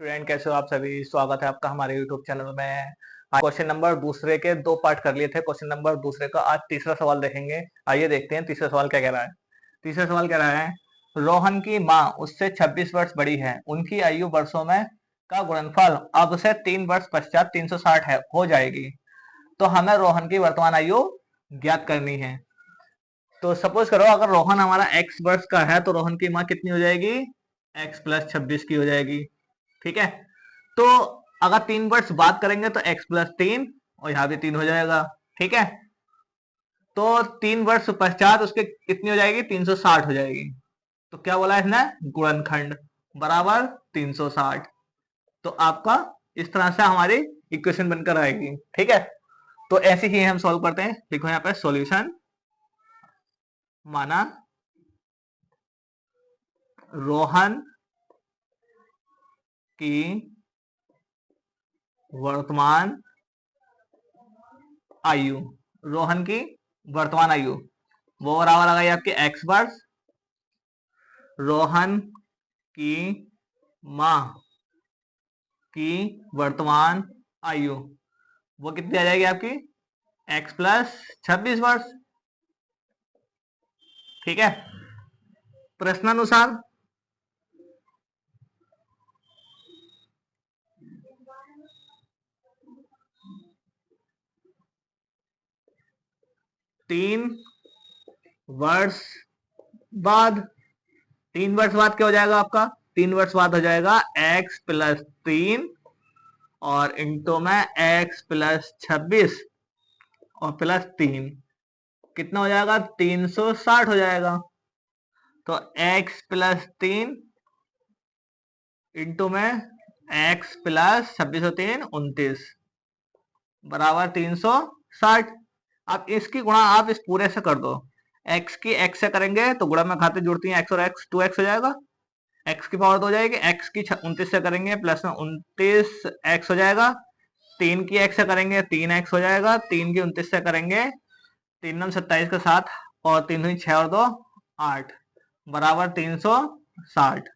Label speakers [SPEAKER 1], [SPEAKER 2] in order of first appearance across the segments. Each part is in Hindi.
[SPEAKER 1] स्टूडेंट कैसे हो आप सभी। स्वागत है आपका हमारे यूट्यूब चैनल में। आज क्वेश्चन नंबर दूसरे के दो पार्ट कर लिए थे। क्वेश्चन नंबर दूसरे का आज तीसरा सवाल देखेंगे। आइए देखते हैं तीसरा सवाल क्या कह रहा है। तीसरा सवाल कह रहा है, रोहन की माँ उससे 26 वर्ष बड़ी है। उनकी आयु वर्षों में का गुणनफल अब से 3 वर्ष पश्चात 360 है हो जाएगी। तो हमें रोहन की वर्तमान आयु ज्ञात करनी है। तो सपोज करो अगर रोहन हमारा x वर्ष का है तो रोहन की माँ कितनी हो जाएगी, x प्लस 26 की हो जाएगी। ठीक है, तो अगर 3 वर्ष बात करेंगे तो x प्लस 3 और यहाँ भी 3 हो जाएगा। ठीक है, तो 3 वर्ष पश्चात उसके कितनी हो जाएगी, 360 हो जाएगी। तो क्या बोला है इसने, गुणनखंड बराबर 360। तो आपका इस तरह से हमारी इक्वेशन बनकर आएगी। ठीक है, तो ऐसे ही हम सॉल्व करते हैं। लिखो यहाँ पे सॉल्यूशन, माना रोहन की वर्तमान आयु, रोहन की वर्तमान आयु वो बराबर आ गई आपकी x वर्ष। रोहन की मां की वर्तमान आयु वो कितनी आ जाएगी आपकी, x प्लस 26 वर्ष। ठीक है, प्रश्नानुसार तीन वर्ष बाद, 3 वर्ष बाद क्या हो जाएगा आपका, 3 वर्ष बाद हो जाएगा x प्लस 3 और इंटू में x प्लस 26 और प्लस 3 कितना हो जाएगा, 360 हो जाएगा। तो x प्लस 3 इंटू में x प्लस 26 और 3 29 बराबर 360। अब इसकी गुणा आप इस पूरे से कर दो। x की x से करेंगे तो गुणा में खाते जुड़ती हैं, x और x 2x हो जाएगा, x की पावर 2 हो जाएगी। x की 29 से करेंगे प्लस में 29x हो जाएगा। 3 की x से करेंगे 3x हो जाएगा। 3 की 29 से करेंगे 3 9 27 के साथ और 3 हुई 6 और 2 8 बराबर 360।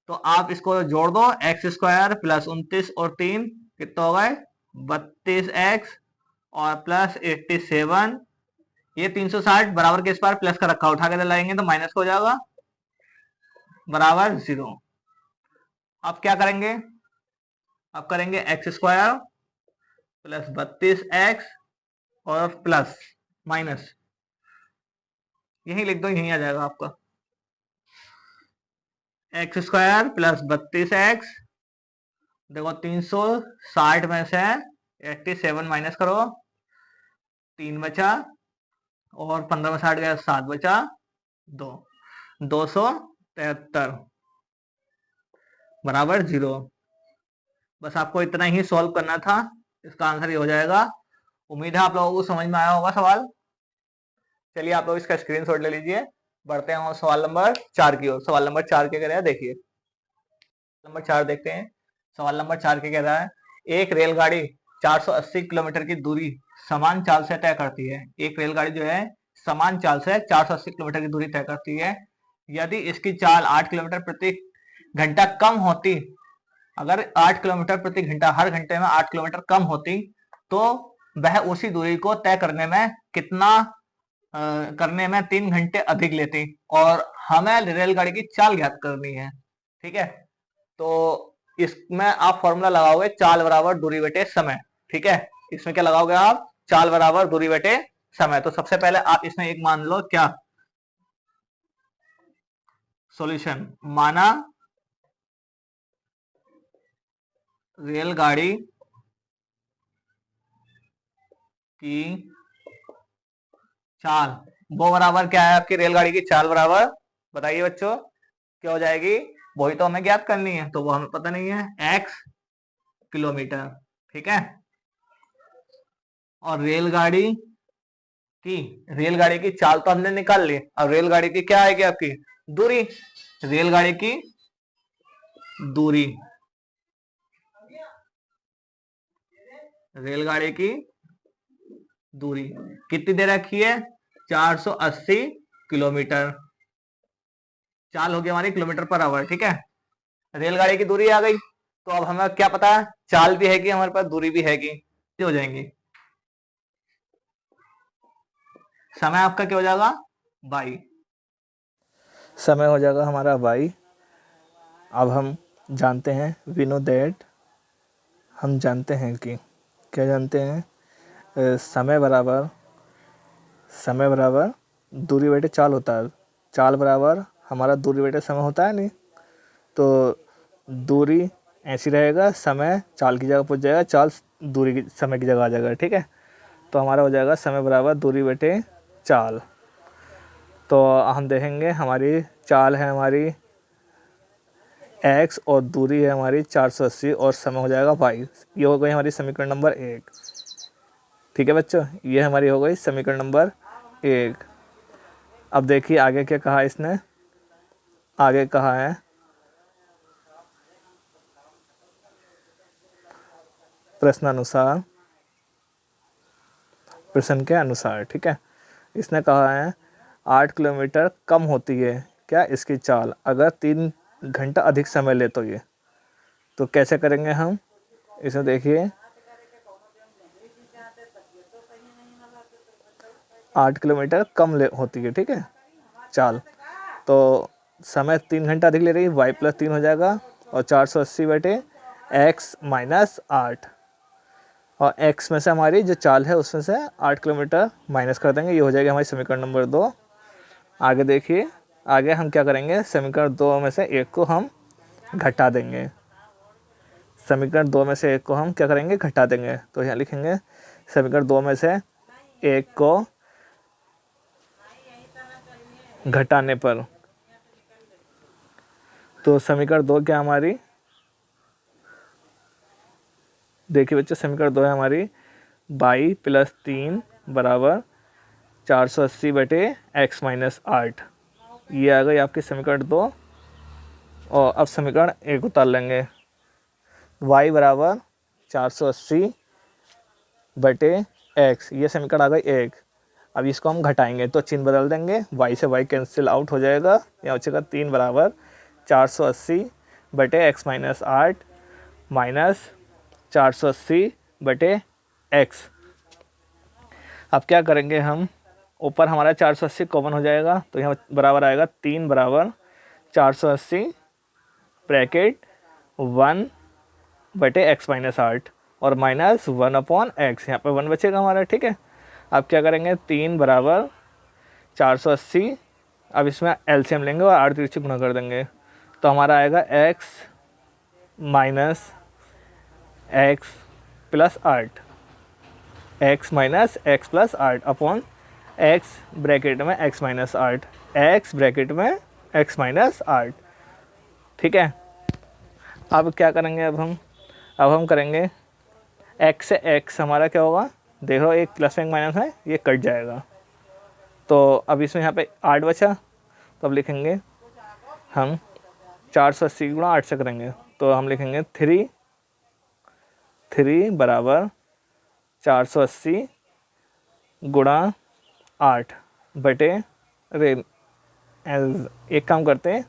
[SPEAKER 1] तो आप इसको जोड़ दो, एक्स स्क्वायर प्लस 29 और 3 कितना हो गए 32x और प्लस 87। ये 360 बराबर के इस पार प्लस का रखा उठा के लाएंगे तो माइनस का हो जाएगा बराबर 0। अब क्या करेंगे, अब करेंगे एक्स स्क्वायर प्लस 32x और प्लस माइनस, यही लिख दो, यही आ जाएगा आपका एक्स स्क्वायर प्लस 32x। देखो 360 में से 87 माइनस करो, 3 बचा और 15 में 60 गया 7 बचा 2, 273 बराबर 0। बस आपको इतना ही सॉल्व करना था, इसका आंसर ये हो जाएगा। उम्मीद है आप लोगों को समझ में आया होगा सवाल। चलिए आप लोग इसका स्क्रीनशॉट ले लीजिए। बढ़ते हैं सवाल नंबर 4 की ओर। सवाल नंबर 4 क्या कह रहा है देखिए, नंबर 4 देखते हैं। सवाल नंबर 4 क्या कह रहा है, एक रेलगाड़ी 480 किलोमीटर की दूरी समान चाल से तय करती है। एक रेलगाड़ी जो है समान चाल से 480 किलोमीटर की दूरी तय करती है। यदि इसकी चाल 8 किलोमीटर प्रति घंटा कम होती, अगर 8 किलोमीटर प्रति घंटा, हर घंटे में 8 किलोमीटर कम होती, तो वह उसी दूरी को तय करने में कितना करने में 3 घंटे अधिक लेती और हमें रेलगाड़ी की चाल ज्ञात करनी है। ठीक है, तो इसमें आप फॉर्मूला लगाओगे चाल बराबर दूरी बटे समय। ठीक है, इसमें क्या लगाओगे आप, चाल बराबर दूरी बटे समय। तो सबसे पहले आप इसमें एक मान लो, क्या, सॉल्यूशन, माना रेलगाड़ी की चाल वो बराबर क्या है आपकी, रेलगाड़ी की चाल बराबर, बताइए बच्चों क्या हो जाएगी, वही तो हमें ज्ञात करनी है, तो वो हमें पता नहीं है, x किलोमीटर। ठीक है, और रेलगाड़ी की चाल तो हमने निकाल ली। अब रेलगाड़ी की क्या आएगी आपकी, दूरी, रेलगाड़ी की दूरी, रेलगाड़ी की दूरी कितनी दे रखी है, 480 किलोमीटर। चाल होगी हमारी किलोमीटर पर आवर। ठीक है, रेलगाड़ी की दूरी आ गई। तो अब हमें क्या पता है, चाल भी है कि हमारे पास दूरी भी है कि, ये हो जाएंगी। समय आपका क्या हो जाएगा, बाई। समय हो जाएगा हमारा बाई। अब हम जानते हैं, वी नो दैट, हम जानते हैं कि, क्या जानते हैं, समय बराबर दूरी बटे चाल होता है। चाल बराबर हमारा दूरी बटे समय होता है नहीं, तो दूरी ऐसी रहेगा, समय चाल की जगह पहुंच जाएगा, चाल दूरी की समय की जगह आ जाएगा। ठीक है, तो हमारा हो जाएगा समय बराबर दूरी बटे चाल। तो हम देखेंगे हमारी चाल है हमारी x और दूरी है हमारी 480 और समय हो जाएगा y। ये हो गई हमारी समीकरण नंबर 1। ठीक है बच्चों, ये हमारी हो गई समीकरण नंबर 1। अब देखिए आगे क्या कहा इसने, आगे कहा है प्रश्नानुसार, प्रश्न के अनुसार। ठीक है, इसने कहा है 8 किलोमीटर कम होती है क्या इसकी चाल अगर 3 घंटा अधिक समय ले, तो ये तो कैसे करेंगे हम, इसे देखिए 8 किलोमीटर कम ले होती है, ठीक है, चाल, तो समय 3 घंटा अधिक ले रही है, y प्लस 3 हो जाएगा और 480 बटे x माइनस 8, और x में से हमारी जो चाल है उसमें से 8 किलोमीटर माइनस कर देंगे, ये हो जाएगी हमारी समीकरण नंबर 2। आगे देखिए, आगे हम क्या करेंगे, समीकरण 2 में से एक को हम घटा देंगे, समीकरण 2 में से एक को हम क्या करेंगे, घटा देंगे। तो यहाँ लिखेंगे समीकरण 2 में से एक को घटाने पर, तो समीकरण 2 क्या हमारी, देखिए बच्चों समीकरण 2 है हमारी 22 प्लस 3 बराबर 480 बटे x माइनस 8, ये आ गई आपकी समीकरण 2। और अब समीकरण 1 उतार लेंगे, y बराबर 480 बटे x, ये समीकरण आ गई 1। अब इसको हम घटाएंगे तो चिन्ह बदल देंगे, y से y कैंसिल आउट हो जाएगा, यहाँ बचेगा 3 बराबर 480 बटे x माइनस 8 माइनस 480 बटे x। अब क्या करेंगे हम, ऊपर हमारा 480 कॉमन हो जाएगा, तो यहाँ बराबर आएगा 3 बराबर 480 ब्रैकेट 1 बटे x माइनस 8 और माइनस 1 अपॉन एक्स, यहाँ पर 1 बचेगा हमारा। ठीक है, अब क्या करेंगे, 3 बराबर 480, अब इसमें एलसीएम लेंगे और 8 तिरछे गुणा कर देंगे, तो हमारा आएगा x minus x plus 8, x minus x plus 8 upon x bracket में x माइनस 8, x ब्रैकेट में x माइनस 8। ठीक है, अब क्या करेंगे, अब हम करेंगे x से x हमारा क्या होगा, देख लो एक प्लस में एक माइनस है, ये कट जाएगा, तो अब इसमें यहाँ पे 8 बचा, तो अब लिखेंगे हम 480 गुणा 8 से करेंगे, तो हम लिखेंगे 3 बराबर 480 गुणा 8 बटे, अरे एक काम करते हैं,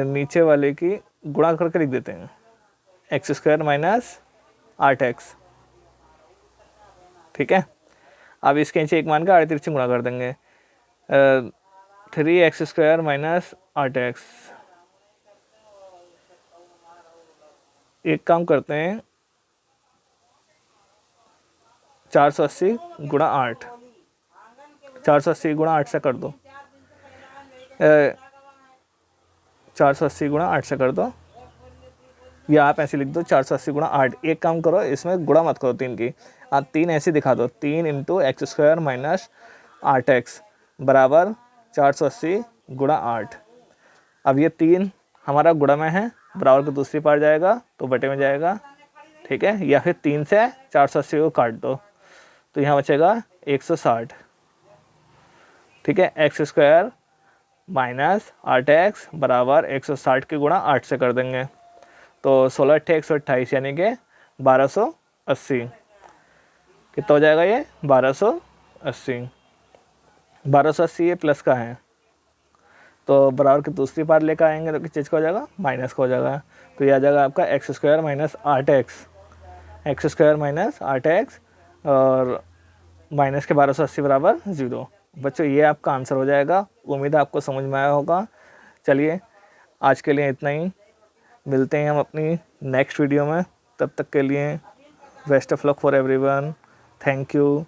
[SPEAKER 1] नीचे वाले की गुणा करके लिख देते हैं, एक्स स्क्वायर माइनस 8x। ठीक है, अब इसके नीचे एक मान के 8 तिरछे गुणा कर देंगे, 3x स्क्वायर माइनस 8x। एक काम करते हैं, 480 गुणा 8, 480 गुणा 8 से कर दो, 480 गुणा 8 से कर दो, या आप ऐसे लिख दो 480 गुणा 8। एक काम करो, इसमें गुणा मत करो 3 की, आप 3 ऐसे दिखा दो, 3 into x square minus 8x बराबर 480 गुणा 8। अब ये 3 हमारा गुणा में है, बराबर को दूसरी पार जाएगा तो बटे में जाएगा। ठीक है, या फिर 3 से 480 को काट दो, तो यहाँ बचेगा 160। ठीक है, एक्स स्क्वायर माइनस 8x बराबर 160 के गुणा 8 से कर देंगे, तो 16 × 128 यानी कि 1280। कितना हो जाएगा ये, 1280। 1280 ये प्लस का है, तो बराबर की दूसरी पार लेकर आएंगे तो किस चीज़ का हो जाएगा, माइनस का हो जाएगा।
[SPEAKER 2] तो ये आ जाएगा आपका x square minus 8x, x square minus 8x और माइनस के 1280 बराबर 0। बच्चों ये आपका आंसर हो जाएगा। उम्मीद है आपको समझ में आया होगा। चलिए आज के लिए इतना ही, मिलते हैं हम अपनी नेक्स्ट वीडियो में। तब तक के लिए best of luck for everyone. Thank you.